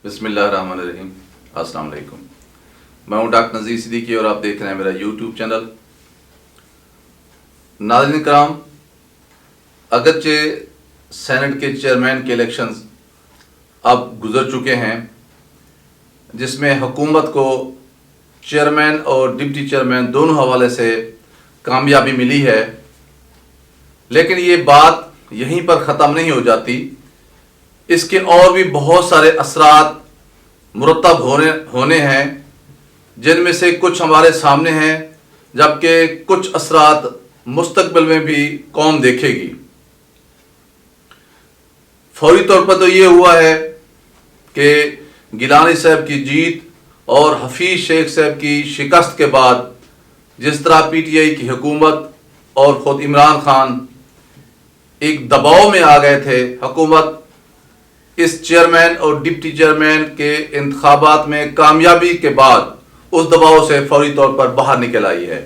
बिस्मिल्लाहिर्रहमानिर्रहीम। अस्सलाम वालेकुम। मैं हूं डॉक्टर नज़ीर सिद्दीकी और आप देख रहे हैं मेरा यूट्यूब चैनल। नाज़रीन कराम, अगरचे सेनेट के चेयरमैन के इलेक्शंस अब गुजर चुके हैं, जिसमें हुकूमत को चेयरमैन और डिप्टी चेयरमैन दोनों हवाले से कामयाबी मिली है, लेकिन ये बात यहीं पर ख़त्म नहीं हो जाती। इसके और भी बहुत सारे असरात मुरतब होने हैं, जिनमें से कुछ हमारे सामने हैं, जबकि कुछ असरात मुस्तकबिल में भी कौम देखेगी। फौरी तौर पर तो ये हुआ है कि गिलानी साहब की जीत और हफीज शेख साहब की शिकस्त के बाद जिस तरह पीटीआई की हुकूमत और ख़ुद इमरान खान एक दबाव में आ गए थे, हुकूमत इस चेयरमैन और डिप्टी चेयरमैन के इंतखाबात में कामयाबी के बाद उस दबाव से फौरी तौर पर बाहर निकल आई है।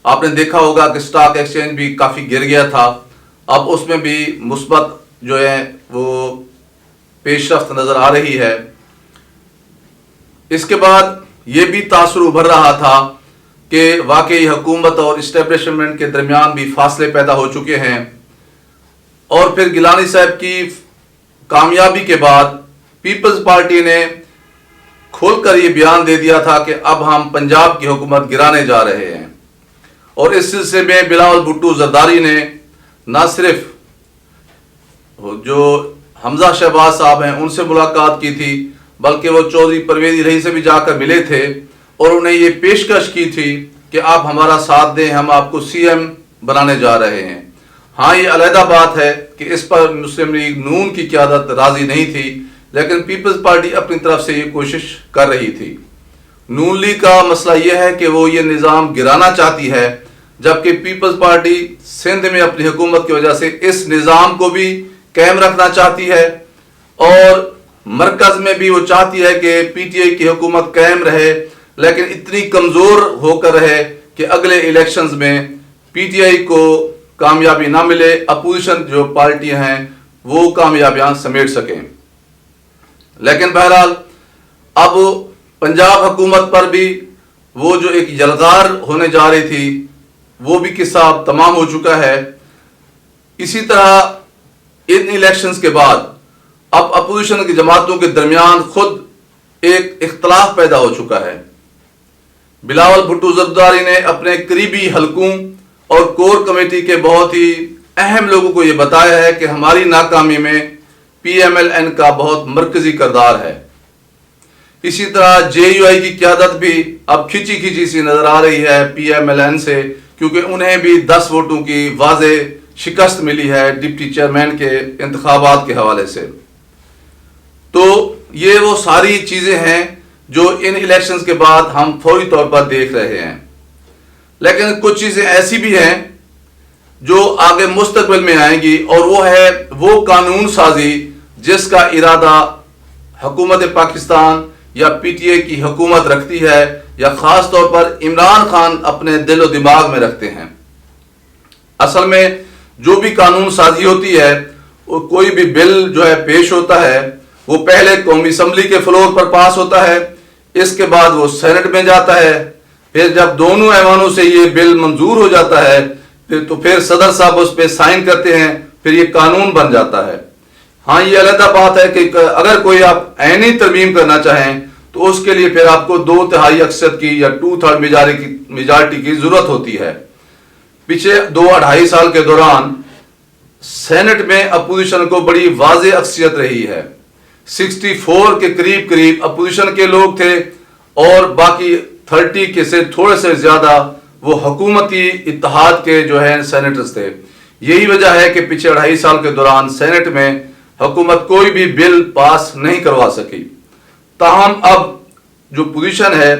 आपने देखा होगा कि स्टॉक एक्सचेंज भी काफ़ी गिर गया था, अब उसमें भी मुस्बत जो है वो पेशरफ्त नज़र आ रही है। इसके बाद ये भी तासुर उभर रहा था कि वाकई हुकूमत और इस्टेब्लिशमेंट के दरमियान भी फासले पैदा हो चुके हैं, और फिर गिलानी साहब की कामयाबी के बाद पीपल्स पार्टी ने खोलकर ये बयान दे दिया था कि अब हम पंजाब की हुकूमत गिराने जा रहे हैं। और इस सिलसिले में बिलावल भुट्टो जरदारी ने न सिर्फ जो हमजा शहबाज साहब हैं उनसे मुलाकात की थी, बल्कि वो चौधरी परवेज रही से भी जाकर मिले थे और उन्हें ये पेशकश की थी कि आप हमारा साथ दें, हम आपको सीएम बनाने जा रहे हैं। हाँ, ये अलहदा बात है कि इस पर मुस्लिम लीग नून की क़यादत राजी नहीं थी, लेकिन पीपल्स पार्टी अपनी तरफ से ये कोशिश कर रही थी। नून लीग का मसला यह है कि वो ये निज़ाम गिराना चाहती है, जबकि पीपल्स पार्टी सिंध में अपनी हुकूमत की वजह से इस निज़ाम को भी कायम रखना चाहती है, और मरकज़ में भी वो चाहती है कि पीटीआई की हुकूमत कायम रहे, लेकिन इतनी कमज़ोर होकर रहे कि अगले इलेक्शंस में पीटीआई को कामयाबी ना मिले, अपोजिशन जो पार्टियां हैं वो कामयाबियां समेट सकें। लेकिन बहरहाल अब पंजाब हुकूमत पर भी वो जो एक यलगार होने जा रही थी वो भी किस्सा अब तमाम हो चुका है। इसी तरह इन इलेक्शंस के बाद अब अपोजिशन की जमातों के दरमियान खुद एक इख्तलाफ पैदा हो चुका है। बिलावल भुट्टो जरदारी ने अपने करीबी हलकों और कोर कमेटी के बहुत ही अहम लोगों को यह बताया है कि हमारी नाकामी में पीएमएलएन का बहुत मरकजी किरदार है। इसी तरह जेयूआई की क़यादत भी अब खिंची खिंची सी नजर आ रही है पीएमएलएन से, क्योंकि उन्हें भी 10 वोटों की वाज़े शिकस्त मिली है डिप्टी चेयरमैन के इंतखाबात के हवाले से। तो ये वो सारी चीज़ें हैं जो इन इलेक्शंस के बाद हम फौरी तौर पर देख रहे हैं। लेकिन कुछ चीज़ें ऐसी भी हैं जो आगे मुस्तकबिल में आएंगी, और वो है वो कानून साजी जिसका इरादा हुकूमत पाकिस्तान या पीटीआई की हुकूमत रखती है, या ख़ास तौर पर इमरान खान अपने दिलो दिमाग में रखते हैं। असल में जो भी कानून साजी होती है, वो कोई भी बिल जो है पेश होता है, वो पहले कौमी असम्बली के फ्लोर पर पास होता है, इसके बाद वो सेनेट में जाता है, फिर जब दोनों ऐवानों से ये बिल मंजूर हो जाता है फिर सदर साहब उस पर साइन करते हैं, फिर ये कानून बन जाता है। हाँ, ये अलग बात है कि अगर कोई आप ऐनी तरमीम करना चाहें तो उसके लिए फिर आपको 2/3 अक्सरियत की या 2/3 मेजॉरिटी की जरूरत होती है। पिछले 2-2.5 साल के दौरान सेनेट में अपोजिशन को बड़ी वाज़े अक्सरियत रही है। 64 के करीब करीब अपोजिशन के लोग थे, और बाकी 30 के से थोड़े से ज्यादा वो हुकूमती इत्तेहाद के जो है सेनेटर्स थे। यही वजह है कि पिछले 2.5 साल के दौरान सेनेट में हुकूमत कोई भी बिल पास नहीं करवा सकी। ताहम अब जो पोजीशन है,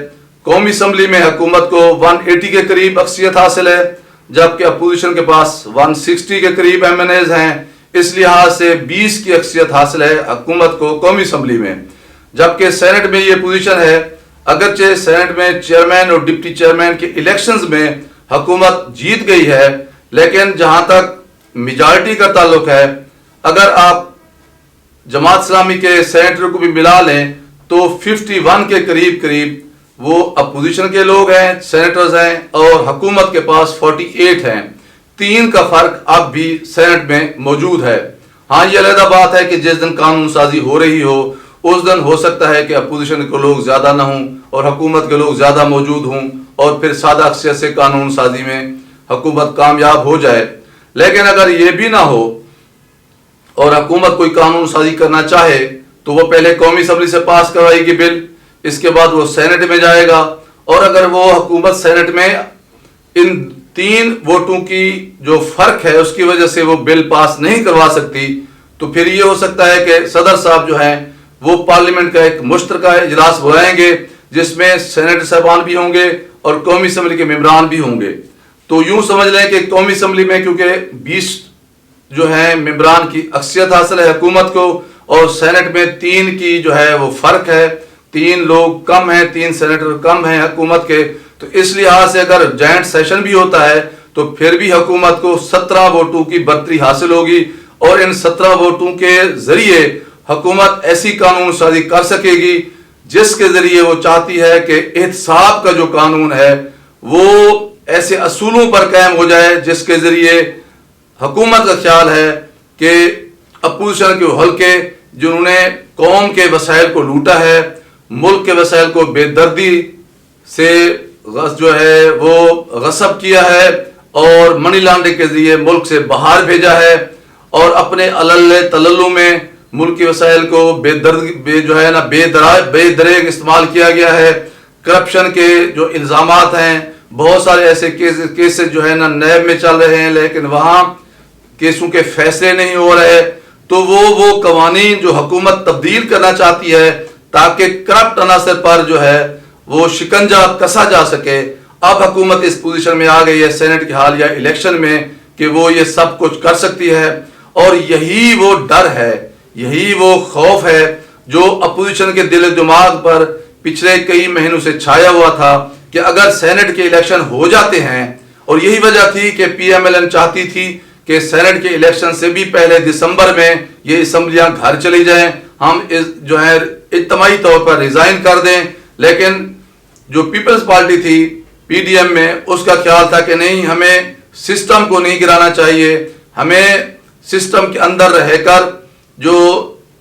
कौमी असम्बली में हुकूमत को 180 के करीब अक्सरियत हासिल है, जबकि अपोजिशन के पास 160 के करीब एमएनएज हैं। इस लिहाज से 20 की अक्सरियत हासिल है हुकूमत को कौमी असम्बली में, जबकि सेनेट में ये पोजीशन है। अगरचे सेनेट में चेयरमैन और डिप्टी चेयरमैन के इलेक्शंस में हुकूमत जीत गई है, लेकिन जहां तक मेजॉरिटी का ताल्लुक है, अगर आप जमात इस्लामी के सेनेटर को भी मिला लें तो 51 के करीब वो अपोजिशन के लोग हैं, सेनेटर्स हैं, और हुकूमत के पास 48 हैं। 3 का फर्क अब भी सेनेट में मौजूद है। हाँ, ये अलग बात है कि जिस दिन कानून साजी हो रही हो उस दिन हो सकता है कि अपोजिशन के लोग ज्यादा ना हों और हुकूमत के लोग ज्यादा मौजूद हों और फिर सादा अक्सरियत से कानून साजी में हुकूमत कामयाब हो जाए। लेकिन अगर ये भी ना हो और हुकूमत कोई कानून साजी करना चाहे तो वो पहले कौमी असम्बली से पास करवाएगी बिल, इसके बाद वो सेनेट में जाएगा, और अगर वो हुकूमत सेनेट में इन 3 वोटों की जो फर्क है उसकी वजह से वो बिल पास नहीं करवा सकती तो फिर ये हो सकता है कि सदर साहब जो हैं वो पार्लियामेंट का एक मुश्तरका इजलास बुलाएंगे जिसमें सेनेटर साहबान भी होंगे और कौमी असम्बली के मेंबरान भी होंगे। तो यूं समझ लें कि कौमी असम्बली में क्योंकि 20 जो है मेंबरान की अक्सरियत हासिल है हुकूमत को, और सेनेट में 3 की जो है वो फर्क है, 3 लोग कम हैं, 3 सेनेटर कम हैं हुकूमत के, तो इस लिहाज से अगर जॉइंट सेशन भी होता है तो फिर भी हुकूमत को 17 वोटों की बढ़तरी हासिल होगी और इन 17 वोटों के जरिए हुकूमत ऐसी कानून साजी कर सकेगी जिसके जरिए वो चाहती है कि एहतसाब का जो कानून है वो ऐसे असूलों पर कायम हो जाए जिसके जरिए हुकूमत का ख्याल है कि अपोजिशन के हल्के जिन्होंने कौम के वसाइल को लूटा है, मुल्क के वसाइल को बेदर्दी से जो है वो गसब किया है और मनी लॉन्ड्रिंग के जरिए मुल्क से बाहर भेजा है और अपने अलल्ले तलल्लु में मुल्क के वसाइल को जो है ना बेदरेग इस्तेमाल किया गया है। करप्शन के जो इल्जामात हैं, बहुत सारे ऐसे केसेस जो है ना नैब में चल रहे हैं लेकिन वहां केसों के फैसले नहीं हो रहे, तो वो कवानीन जो हुकूमत तब्दील करना चाहती है ताकि करप्ट अनासर पर जो है वो शिकंजा कसा जा सके। अब हुकूमत इस पोजीशन में आ गई है सेनेट के हालिया इलेक्शन में कि वो ये सब कुछ कर सकती है, और यही वो डर है, यही वो खौफ है जो अपोजिशन के दिल दिमाग पर पिछले कई महीनों से छाया हुआ था कि अगर सेनेट के इलेक्शन हो जाते हैं, और यही वजह थी कि PMLN चाहती थी कि सेनेट के इलेक्शन से भी पहले दिसंबर में ये असम्बलियां घर चली जाएं, हम जो है इज्तिमाई तौर पर रिजाइन कर दें। लेकिन जो पीपल्स पार्टी थी PDM में उसका ख्याल था कि नहीं, हमें सिस्टम को नहीं गिराना चाहिए, हमें सिस्टम के अंदर रहकर जो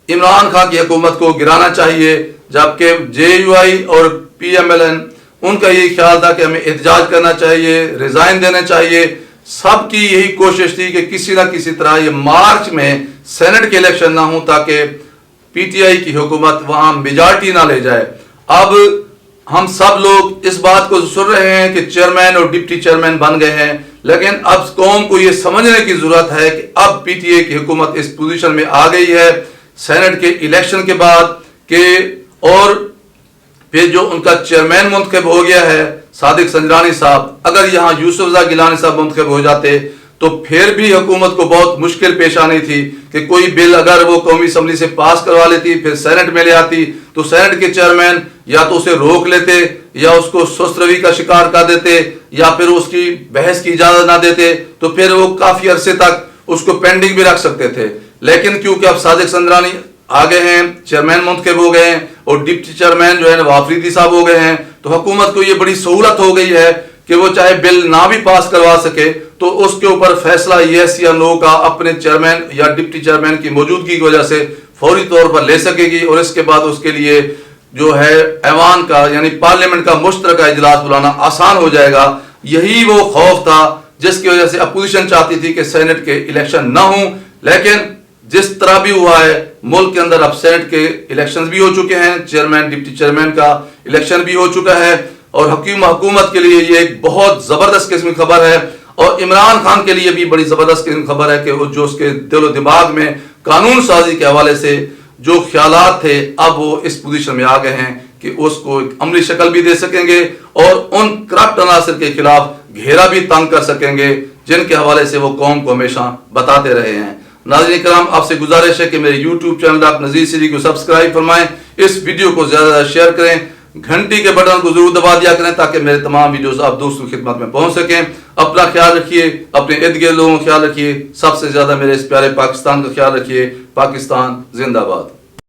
इमरान खान की हुकूमत को गिराना चाहिए, जबकि JUI और PMLN उनका यही ख्याल था कि हमें एहतजाज करना चाहिए, रिजाइन देना चाहिए। सबकी यही कोशिश थी कि किसी ना किसी तरह ये मार्च में सेनेट के इलेक्शन ना हो ताकि PTI की हुकूमत वहां मेजॉरिटी ना ले जाए। अब हम सब लोग इस बात को सुन रहे हैं कि चेयरमैन और डिप्टी चेयरमैन बन गए हैं, लेकिन अब कौम को यह समझने की जरूरत है कि अब PTI की हुकूमत इस पोजीशन में आ गई है सेनेट के इलेक्शन के बाद के, और फिर जो उनका चेयरमैन मुंतखब हो गया है सादिक संजरानी साहब, अगर यहाँ यूसुफ गिलानी साहब मुंतखब हो जाते तो फिर भी हुकूमत को बहुत मुश्किल पेश आनी थी कि कोई बिल अगर वो कौमी असम्बली से पास करवा लेती फिर सेनेट में ले आती तो सेनेट के चेयरमैन या तो उसे रोक लेते या उसको सुस्त रवि का शिकार कर देते या फिर उसकी बहस की इजाजत ना देते, तो फिर वो काफी अरसे तक उसको पेंडिंग भी रख सकते थे। लेकिन क्योंकि अब सादिक संजरानी आ गए हैं, चेयरमैन मुंतखब हो गए हैं और डिप्टी चेयरमैन जो है नवाब अफरीदी साहब हो गए हैं, तो हुकूमत को ये बड़ी सहूलत हो गई है कि वो चाहे बिल ना भी पास करवा सके तो उसके ऊपर फैसला येस या नो का अपने चेयरमैन या डिप्टी चेयरमैन की मौजूदगी की वजह से फौरी तौर पर ले सकेगी, और इसके बाद उसके लिए जो है ऐवान का यानी पार्लियामेंट का मुश्तरका इजलास बुलाना आसान हो जाएगा। यही वो खौफ था जिसकी वजह से अपोजिशन चाहती थी कि सेनेट के इलेक्शन ना हो, लेकिन जिस तरह भी हुआ है मुल्क के अंदर अब सेनेट के इलेक्शंस भी हो चुके हैं, चेयरमैन डिप्टी चेयरमैन का इलेक्शन भी हो चुका है, और हुकूमत के लिए ये एक बहुत जबरदस्त किस्म की खबर है, और इमरान खान के लिए भी बड़ी जबरदस्त किस्म की खबर है कि वो जो उसके दिलो दिमाग में कानून साजी के हवाले से जो ख्यालात थे अब वो इस पोजीशन में आ गए हैं कि उसको एक अमली शक्ल भी दे सकेंगे और उन करप्ट अनासर के खिलाफ घेरा भी तंग कर सकेंगे जिनके हवाले से वो कौम को हमेशा बताते रहे हैं। नाज़रीन किराम, आपसे गुजारिश है कि मेरे YouTube चैनल आप नज़ीर सीरी को सब्सक्राइब फरमाएं, इस वीडियो को ज्यादा शेयर करें گھنٹی کے بٹن کو ضرور دبا دیا کریں تاکہ میرے تمام ویڈیوز آپ دوستوں کی خدمت میں پہنچ سکیں. اپنا خیال رکھیے, اپنے ارد گرد لوگوں کا خیال رکھیے, سب سے زیادہ میرے اس پیارے پاکستان کا خیال رکھیے. پاکستان زندہ باد.